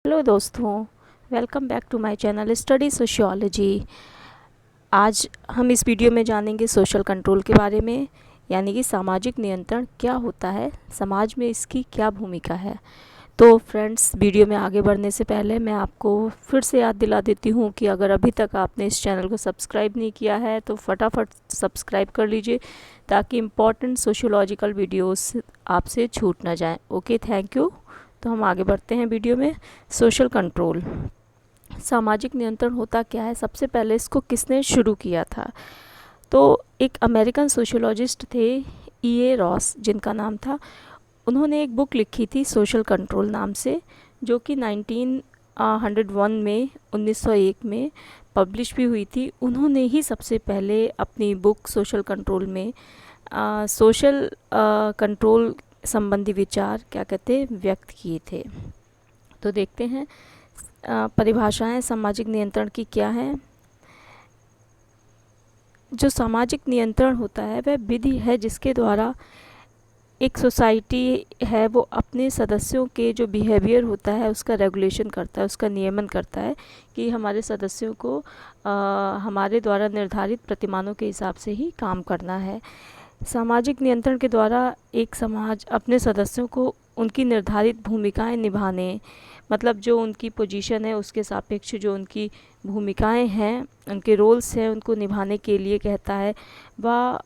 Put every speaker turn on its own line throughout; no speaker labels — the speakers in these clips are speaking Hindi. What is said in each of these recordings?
हेलो दोस्तों, welcome back to my channel study sociology. आज हम इस वीडियो में जानेंगे सोशल कंट्रोल के बारे में, यानी कि सामाजिक नियंत्रण क्या होता है, समाज में इसकी क्या भूमिका है। तो फ्रेंड्स, वीडियो में आगे बढ़ने से पहले मैं आपको फिर से याद दिला देती हूँ कि अगर अभी तक आपने इस चैनल को सब्सक्राइब नहीं किया है तो फटाफट सब्सक्राइब कर लीजिए ताकि इम्पॉर्टेंट सोशियोलॉजिकल वीडियोस आपसे छूट ना जाएं। Okay, thank you. तो हम आगे बढ़ते हैं वीडियो में। सोशल कंट्रोल, सामाजिक नियंत्रण होता क्या है। सबसे पहले इसको किसने शुरू किया था? तो एक अमेरिकन सोशियोलॉजिस्ट थे, E.A. रॉस जिनका नाम था। उन्होंने एक बुक लिखी थी सोशल कंट्रोल नाम से, जो कि 1901 में पब्लिश भी हुई थी। उन्होंने ही सबसे पहले अपनी बुक सोशल कंट्रोल में सोशल कंट्रोल संबंधी विचार क्या कहते हैं व्यक्त किए थे। तो देखते हैं परिभाषाएं सामाजिक नियंत्रण की क्या है। जो सामाजिक नियंत्रण होता है वह विधि है जिसके द्वारा एक सोसाइटी है वो अपने सदस्यों के जो बिहेवियर होता है उसका रेगुलेशन करता है, उसका नियमन करता है कि हमारे सदस्यों को हमारे द्वारा निर्धारित प्रतिमानों के हिसाब से ही काम करना है। सामाजिक नियंत्रण के द्वारा एक समाज अपने सदस्यों को उनकी निर्धारित भूमिकाएं निभाने, मतलब जो उनकी पोजीशन है उसके सापेक्ष जो उनकी भूमिकाएं हैं, उनके रोल्स हैं, उनको निभाने के लिए कहता है। वह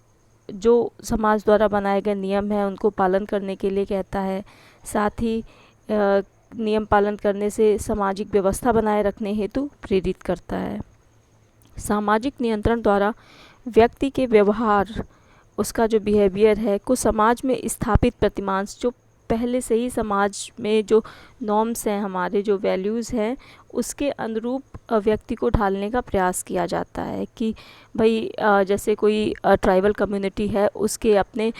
जो समाज द्वारा बनाए गए नियम हैं उनको पालन करने के लिए कहता है। साथ ही नियम पालन करने से सामाजिक व्यवस्था बनाए रखने हेतु प्रेरित करता है। सामाजिक नियंत्रण द्वारा व्यक्ति के व्यवहार, उसका जो बिहेवियर है को समाज में स्थापित प्रतिमान, जो पहले से ही समाज में जो नॉर्म्स हैं, हमारे जो वैल्यूज़ हैं, उसके अनुरूप व्यक्ति को ढालने का प्रयास किया जाता है। कि भाई जैसे कोई ट्राइबल कम्युनिटी है, उसके अपने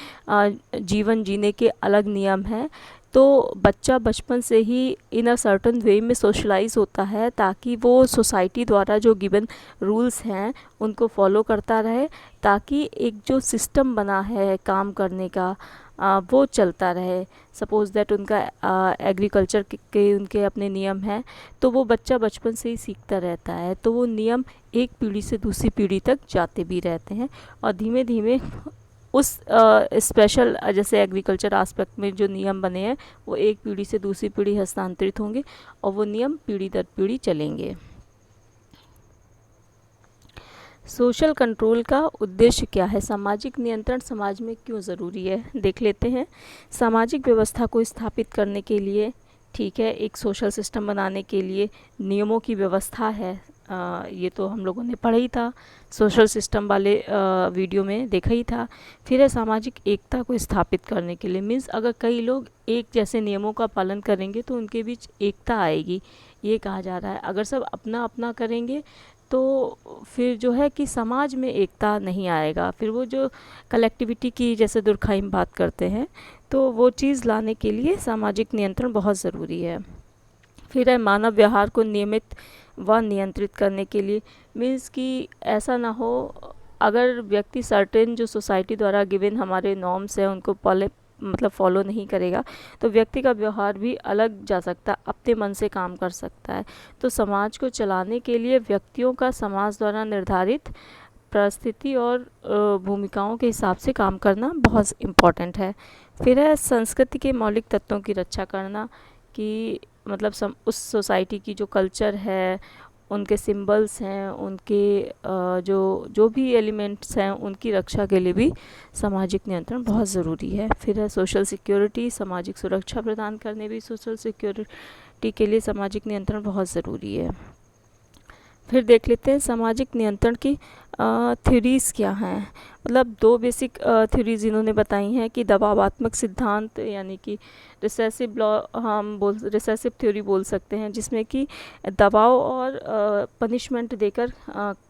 जीवन जीने के अलग नियम हैं, तो बच्चा बचपन से ही इन अ सर्टन वे में सोशलाइज होता है ताकि वो सोसाइटी द्वारा जो गिवन रूल्स हैं उनको फॉलो करता रहे, ताकि एक जो सिस्टम बना है काम करने का वो चलता रहे। सपोज़ दैट उनका एग्रीकल्चर के उनके अपने नियम हैं, तो वो बच्चा बचपन से ही सीखता रहता है, तो वो नियम एक पीढ़ी से दूसरी पीढ़ी तक जाते भी रहते हैं और धीमे धीमे उस स्पेशल जैसे एग्रीकल्चर आस्पेक्ट में जो नियम बने हैं वो एक पीढ़ी से दूसरी पीढ़ी हस्तांतरित होंगे और वो नियम पीढ़ी दर पीढ़ी चलेंगे। सोशल कंट्रोल का उद्देश्य क्या है? सामाजिक नियंत्रण समाज में क्यों ज़रूरी है, देख लेते हैं। सामाजिक व्यवस्था को स्थापित करने के लिए, ठीक है, एक सोशल सिस्टम बनाने के लिए नियमों की व्यवस्था है। ये तो हम लोगों ने पढ़ा ही था, सोशल सिस्टम वाले वीडियो में देखा ही था। फिर है सामाजिक एकता को स्थापित करने के लिए, मीन्स अगर कई लोग एक जैसे नियमों का पालन करेंगे तो उनके बीच एकता आएगी, ये कहा जा रहा है। अगर सब अपना अपना करेंगे तो फिर जो है कि समाज में एकता नहीं आएगा, फिर वो जो कलेक्टिविटी की जैसे दुर्खाइम बात करते हैं, तो वो चीज़ लाने के लिए सामाजिक नियंत्रण बहुत ज़रूरी है। फिर है मानव व्यवहार को नियमित व नियंत्रित करने के लिए, मीन्स कि ऐसा ना हो अगर व्यक्ति सर्टेन जो सोसाइटी द्वारा गिवन हमारे नॉर्म्स हैं उनको फॉलो नहीं करेगा तो व्यक्ति का व्यवहार भी अलग जा सकता है, अपने मन से काम कर सकता है। तो समाज को चलाने के लिए व्यक्तियों का समाज द्वारा निर्धारित परिस्थिति और भूमिकाओं के हिसाब से काम करना बहुत इम्पॉर्टेंट है। फिर है संस्कृति के मौलिक तत्वों की रक्षा करना, कि मतलब उस सोसाइटी की जो कल्चर है, उनके सिंबल्स हैं, उनके जो भी एलिमेंट्स हैं उनकी रक्षा के लिए भी सामाजिक नियंत्रण बहुत ज़रूरी है। फिर है सोशल सिक्योरिटी, सामाजिक सुरक्षा प्रदान करने भी सोशल सिक्योरिटी के लिए सामाजिक नियंत्रण बहुत ज़रूरी है। फिर देख लेते हैं सामाजिक नियंत्रण की थ्योरीज़ क्या हैं। मतलब दो बेसिक थ्योरीज़ इन्होंने बताई हैं कि दबावात्मक सिद्धांत, यानी कि रिसेसिव लॉ, हम रिसेसिव थ्योरी बोल सकते हैं, जिसमें कि दबाव और पनिशमेंट देकर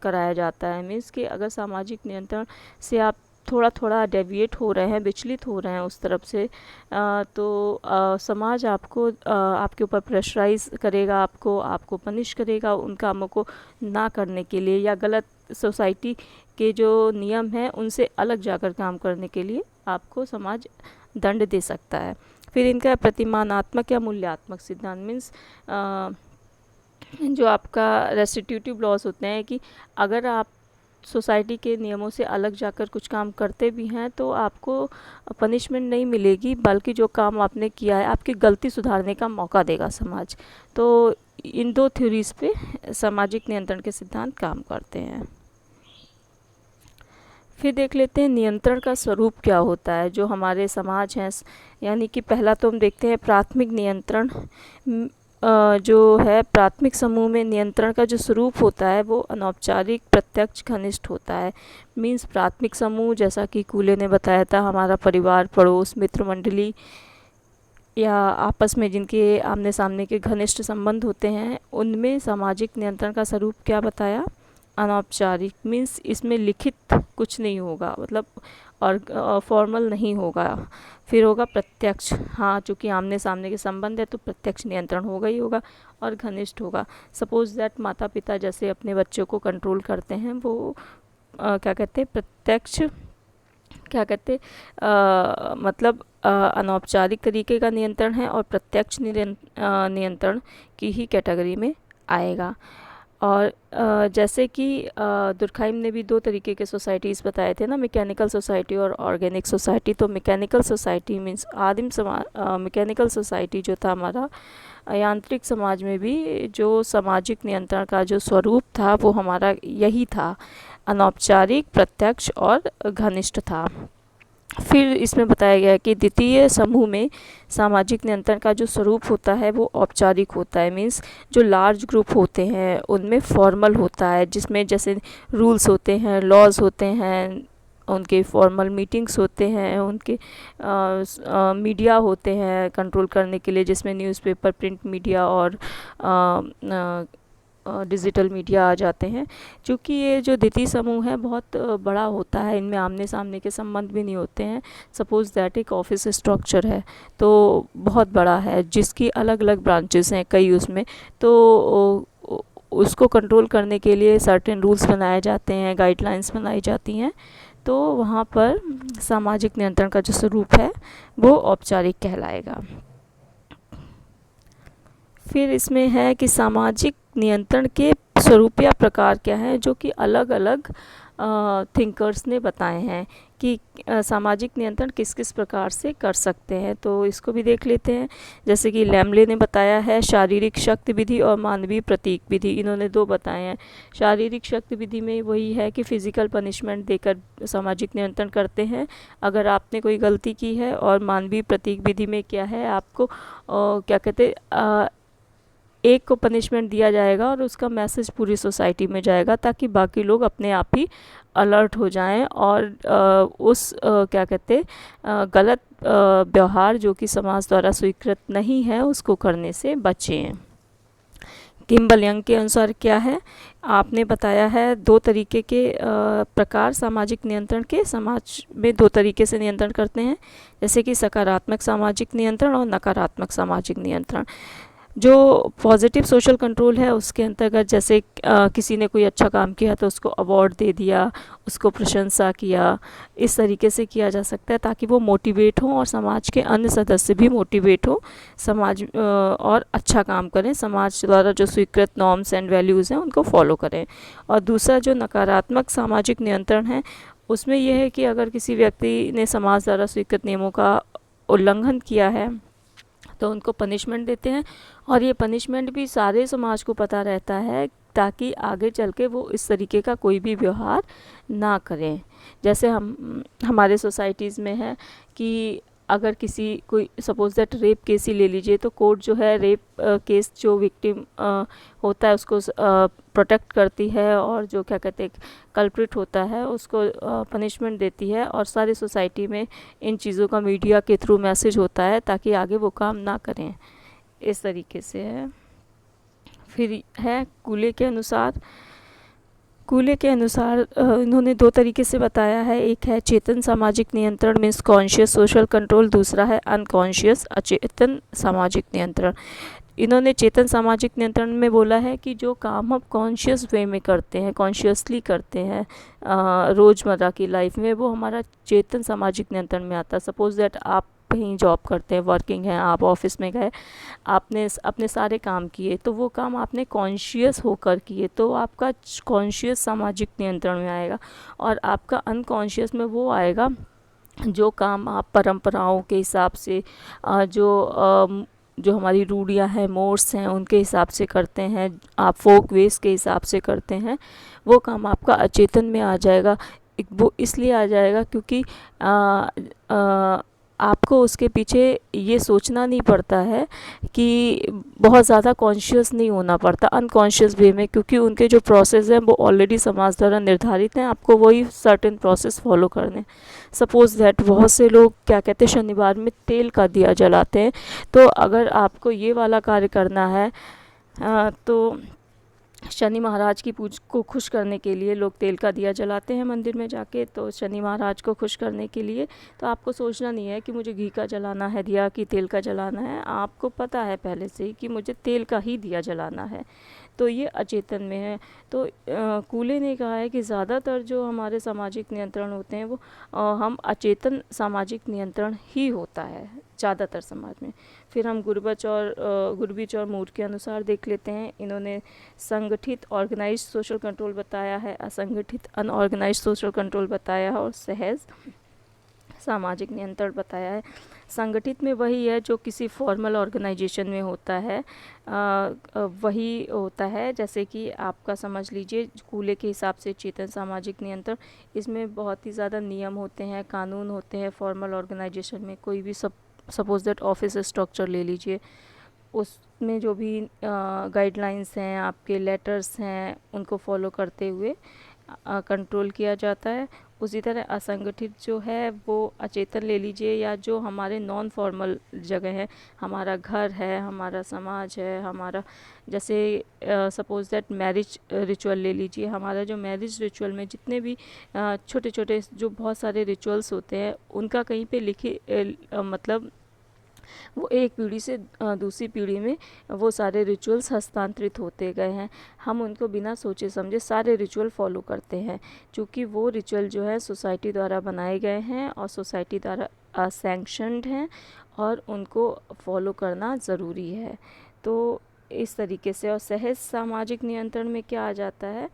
कराया जाता है। मीन्स कि अगर सामाजिक नियंत्रण से आप थोड़ा थोड़ा डेविएट हो रहे हैं, विचलित हो रहे हैं उस तरफ से, तो समाज आपको आपके ऊपर प्रेशराइज करेगा, आपको पनिश करेगा उन कामों को ना करने के लिए, या गलत सोसाइटी के जो नियम हैं उनसे अलग जाकर काम करने के लिए आपको समाज दंड दे सकता है। फिर इनका प्रतिमानात्मक या मूल्यात्मक सिद्धांत मीन्स जो आपका रेस्टिट्यूटिव लॉस होते हैं कि अगर आप सोसाइटी के नियमों से अलग जाकर कुछ काम करते भी हैं तो आपको पनिशमेंट नहीं मिलेगी, बल्कि जो काम आपने किया है आपकी गलती सुधारने का मौका देगा समाज। तो इन दो थ्योरीज पे सामाजिक नियंत्रण के सिद्धांत काम करते हैं। फिर देख लेते हैं नियंत्रण का स्वरूप क्या होता है जो हमारे समाज हैं। यानी कि पहला तो हम देखते हैं प्राथमिक नियंत्रण। जो है प्राथमिक समूह में नियंत्रण का जो स्वरूप होता है वो अनौपचारिक, प्रत्यक्ष, घनिष्ठ होता है। मीन्स प्राथमिक समूह जैसा कि कूले ने बताया था, हमारा परिवार, पड़ोस, मित्र मंडली या आपस में जिनके आमने सामने के घनिष्ठ संबंध होते हैं, उनमें सामाजिक नियंत्रण का स्वरूप क्या बताया, अनौपचारिक। मीन्स इसमें लिखित कुछ नहीं होगा, मतलब और फॉर्मल नहीं होगा। फिर होगा प्रत्यक्ष, हाँ चूँकि आमने सामने के संबंध है तो प्रत्यक्ष नियंत्रण होगा ही होगा। और घनिष्ठ होगा, सपोज दैट माता पिता जैसे अपने बच्चों को कंट्रोल करते हैं, वो क्या कहते हैं, प्रत्यक्ष, क्या कहते मतलब अनौपचारिक तरीके का नियंत्रण है और प्रत्यक्ष नियंत्रण की ही कैटेगरी में आएगा। और जैसे कि दुर्खाइम ने भी दो तरीके के सोसाइटीज़ बताए थे ना, मैकेनिकल सोसाइटी और ऑर्गेनिक सोसाइटी। तो मैकेनिकल सोसाइटी मीन्स आदिम समाज, मैकेनिकल सोसाइटी जो था हमारा, यांत्रिक समाज में भी जो सामाजिक नियंत्रण का जो स्वरूप था वो हमारा यही था, अनौपचारिक, प्रत्यक्ष और घनिष्ठ था। फिर इसमें बताया गया है कि द्वितीय समूह में सामाजिक नियंत्रण का जो स्वरूप होता है वो औपचारिक होता है। मीन्स जो लार्ज ग्रुप होते हैं उनमें फॉर्मल होता है, जिसमें जैसे रूल्स होते हैं, लॉज होते हैं, उनके फॉर्मल मीटिंग्स होते हैं, उनके मीडिया होते हैं कंट्रोल करने के लिए, जिसमें न्यूज़पेपर, प्रिंट मीडिया और डिजिटल मीडिया आ जाते हैं। क्योंकि ये जो द्वितीय समूह है बहुत बड़ा होता है, इनमें आमने सामने के संबंध भी नहीं होते हैं। सपोज दैट एक ऑफिस स्ट्रक्चर है तो बहुत बड़ा है, जिसकी अलग अलग ब्रांचेस हैं कई उसमें, तो उसको कंट्रोल करने के लिए सर्टेन रूल्स बनाए जाते हैं, गाइडलाइंस बनाई जाती हैं। तो वहाँ पर सामाजिक नियंत्रण का जो स्वरूप है वो औपचारिक कहलाएगा। फिर इसमें है कि सामाजिक नियंत्रण के स्वरूप या प्रकार क्या हैं, जो कि अलग अलग थिंकर्स ने बताए हैं कि सामाजिक नियंत्रण किस किस प्रकार से कर सकते हैं। तो इसको भी देख लेते हैं। जैसे कि लैम्बले ने बताया है शारीरिक शक्ति विधि और मानवीय प्रतीक विधि, इन्होंने दो बताए हैं। शारीरिक शक्ति विधि में वही है कि फिजिकल पनिशमेंट देकर सामाजिक नियंत्रण करते हैं अगर आपने कोई गलती की है। और मानवीय प्रतीक विधि में क्या है, आपको क्या कहते एक को पनिशमेंट दिया जाएगा और उसका मैसेज पूरी सोसाइटी में जाएगा, ताकि बाकी लोग अपने आप ही अलर्ट हो जाएं और उस क्या कहते गलत व्यवहार जो कि समाज द्वारा स्वीकृत नहीं है उसको करने से बचें। किम्बल यंग के अनुसार क्या है, आपने बताया है दो तरीके के प्रकार सामाजिक नियंत्रण के, समाज में दो तरीके से नियंत्रण करते हैं, जैसे कि सकारात्मक सामाजिक नियंत्रण और नकारात्मक सामाजिक नियंत्रण। जो पॉजिटिव सोशल कंट्रोल है उसके अंतर्गत जैसे किसी ने कोई अच्छा काम किया तो उसको अवार्ड दे दिया, उसको प्रशंसा किया, इस तरीके से किया जा सकता है ताकि वो मोटिवेट हो और समाज के अन्य सदस्य भी मोटिवेट हो, समाज और अच्छा काम करें, समाज द्वारा जो स्वीकृत नॉर्म्स एंड वैल्यूज़ हैं उनको फॉलो करें। और दूसरा जो नकारात्मक सामाजिक नियंत्रण है उसमें यह है कि अगर किसी व्यक्ति ने समाज द्वारा स्वीकृत नियमों का उल्लंघन किया है तो उनको पनिशमेंट देते हैं, और ये पनिशमेंट भी सारे समाज को पता रहता है ताकि आगे चल के वो इस तरीके का कोई भी व्यवहार ना करें। जैसे हमारे सोसाइटीज़ में है कि अगर किसी कोई सपोज दैट रेप केस ही ले लीजिए, तो कोर्ट जो है रेप केस जो विक्टिम होता है उसको प्रोटेक्ट करती है, और जो क्या कहते हैं कल्प्रिट होता है उसको पनिशमेंट देती है, और सारी सोसाइटी में इन चीज़ों का मीडिया के थ्रू मैसेज होता है ताकि आगे वो काम ना करें, इस तरीके से है। फिर है कूले के अनुसार इन्होंने दो तरीके से बताया है, एक है चेतन सामाजिक नियंत्रण मीन्स कॉन्शियस सोशल कंट्रोल, दूसरा है अनकॉन्शियस अचेतन सामाजिक नियंत्रण। इन्होंने चेतन सामाजिक नियंत्रण में बोला है कि जो काम हम कॉन्शियस वे में करते हैं, कॉन्शियसली करते हैं रोज़मर्रा की लाइफ में, वो हमारा चेतन सामाजिक नियंत्रण में आता है। सपोज दैट आप कहीं जॉब करते हैं, वर्किंग हैं, आप ऑफिस में गए, आपने अपने सारे काम किए, तो वो काम आपने कॉन्शियस होकर किए, तो आपका कॉन्शियस सामाजिक नियंत्रण में आएगा। और आपका अनकॉन्शियस में वो आएगा जो काम आप परंपराओं के हिसाब से जो हमारी रूढ़ियाँ हैं, मोड्स हैं, उनके हिसाब से करते हैं, आप फोक वेज के हिसाब से करते हैं, वो काम आपका अचेतन में आ जाएगा। वो इसलिए आ जाएगा क्योंकि आपको उसके पीछे ये सोचना नहीं पड़ता है कि बहुत ज़्यादा कॉन्शियस नहीं होना पड़ता, अनकॉन्शियस वे में, क्योंकि उनके जो प्रोसेस हैं वो ऑलरेडी समाज द्वारा निर्धारित हैं, आपको वही सर्टेन प्रोसेस फॉलो करने। सपोज़ दैट बहुत से लोग क्या कहते हैं, शनिवार में तेल का दिया जलाते हैं, तो अगर आपको ये वाला कार्य करना है तो शनि महाराज की पूज को खुश करने के लिए लोग तेल का दिया जलाते हैं मंदिर में जाके, तो शनि महाराज को खुश करने के लिए तो आपको सोचना नहीं है कि मुझे घी का जलाना है दिया कि तेल का जलाना है, आपको पता है पहले से ही कि मुझे तेल का ही दिया जलाना है, तो ये अचेतन में है। तो कूले ने कहा है कि ज़्यादातर जो हमारे सामाजिक नियंत्रण होते हैं वो हम अचेतन सामाजिक नियंत्रण ही होता है ज़्यादातर समाज में। फिर हम गुरबिच और मूर के अनुसार देख लेते हैं। इन्होंने संगठित ऑर्गेनाइज्ड सोशल कंट्रोल बताया है, असंगठित अनऑर्गेनाइज्ड सोशल कंट्रोल बताया है, और सहज सामाजिक नियंत्रण बताया है। संगठित में वही है जो किसी फॉर्मल ऑर्गेनाइजेशन में होता है, वही होता है। जैसे कि आपका समझ लीजिए कूले के हिसाब से चेतन सामाजिक नियंत्रण, इसमें बहुत ही ज़्यादा नियम होते हैं, कानून होते हैं। फॉर्मल ऑर्गेनाइजेशन में कोई भी सपोज दैट ऑफिस स्ट्रक्चर ले लीजिए, उसमें जो भी गाइडलाइंस हैं, आपके लेटर्स हैं, उनको फॉलो करते हुए कंट्रोल किया जाता है। उसी तरह असंगठित जो है वो अचेतन ले लीजिए, या जो हमारे नॉन फॉर्मल जगह है, हमारा घर है, हमारा समाज है, हमारा जैसे सपोज दैट मैरिज रिचुअल ले लीजिए। हमारा जो मैरिज रिचुअल में जितने भी छोटे छोटे जो बहुत सारे रिचुअल्स होते हैं, उनका कहीं पे लिखे मतलब वो एक पीढ़ी से दूसरी पीढ़ी में वो सारे रिचुअल्स हस्तांतरित होते गए हैं। हम उनको बिना सोचे समझे सारे रिचुअल फॉलो करते हैं, क्योंकि वो रिचुअल जो है सोसाइटी द्वारा बनाए गए हैं और सोसाइटी द्वारा सैंक्शनड हैं, और उनको फॉलो करना ज़रूरी है। तो इस तरीके से। और सहज सामाजिक नियंत्रण में क्या आ जाता है,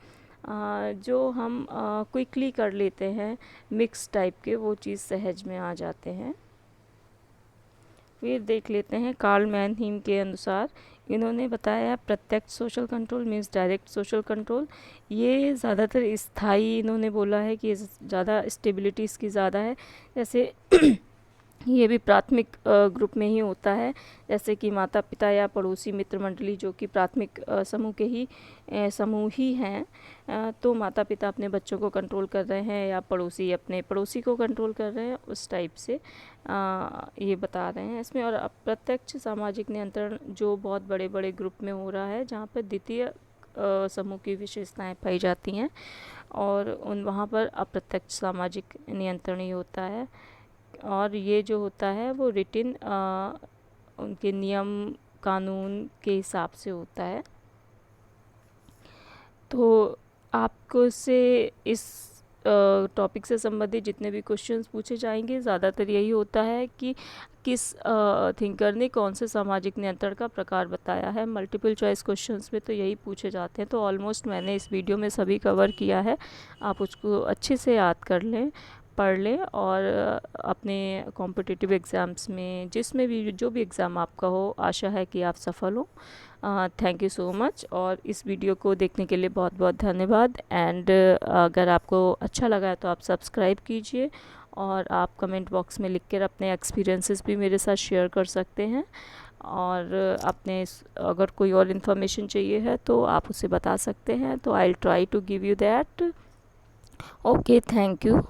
जो हम क्विकली कर लेते हैं, मिक्स टाइप के, वो चीज़ सहज में आ जाते हैं। फिर देख लेते हैं कार्ल मैनहीम के अनुसार, इन्होंने बताया प्रत्यक्ष social control means direct social control. ये ज़्यादातर स्थायी, इन्होंने बोला है कि ज़्यादा स्टेबिलिटी इसकी ज़्यादा है। जैसे ये भी प्राथमिक ग्रुप में ही होता है, जैसे कि माता पिता या पड़ोसी मित्र मंडली, जो कि प्राथमिक समूह ही हैं। तो माता पिता अपने बच्चों को कंट्रोल कर रहे हैं या पड़ोसी अपने पड़ोसी को कंट्रोल कर रहे हैं, उस टाइप से ये बता रहे हैं इसमें। और अप्रत्यक्ष सामाजिक नियंत्रण जो बहुत बड़े बड़े ग्रुप में हो रहा है, जहाँ पर द्वितीय समूह की विशेषताएं पाई जाती हैं, और वहाँ पर अप्रत्यक्ष सामाजिक नियंत्रण ही होता है। और ये जो होता है वो रिटिन उनके नियम कानून के हिसाब से होता है। तो आपको से इस टॉपिक से संबंधित जितने भी क्वेश्चंस पूछे जाएंगे, ज़्यादातर यही होता है कि किस थिंकर ने कौन से सामाजिक नियंत्रण का प्रकार बताया है। मल्टीपल चॉइस क्वेश्चंस में तो यही पूछे जाते हैं। तो ऑलमोस्ट मैंने इस वीडियो में सभी कवर किया है, आप उसको अच्छे से याद कर लें, पढ़ लें, और अपने कॉम्पिटिटिव एग्ज़ाम्स में जिसमें भी जो भी एग्ज़ाम आपका हो, आशा है कि आप सफल हो। थैंक यू सो मच, और इस वीडियो को देखने के लिए बहुत बहुत धन्यवाद। एंड अगर आपको अच्छा लगा है तो आप सब्सक्राइब कीजिए, और आप कमेंट बॉक्स में लिख कर अपने एक्सपीरियंसेस भी मेरे साथ शेयर कर सकते हैं। और अपने अगर कोई और इन्फॉर्मेशन चाहिए है तो आप उसे बता सकते हैं, तो I will try to give you that. Okay, thank you.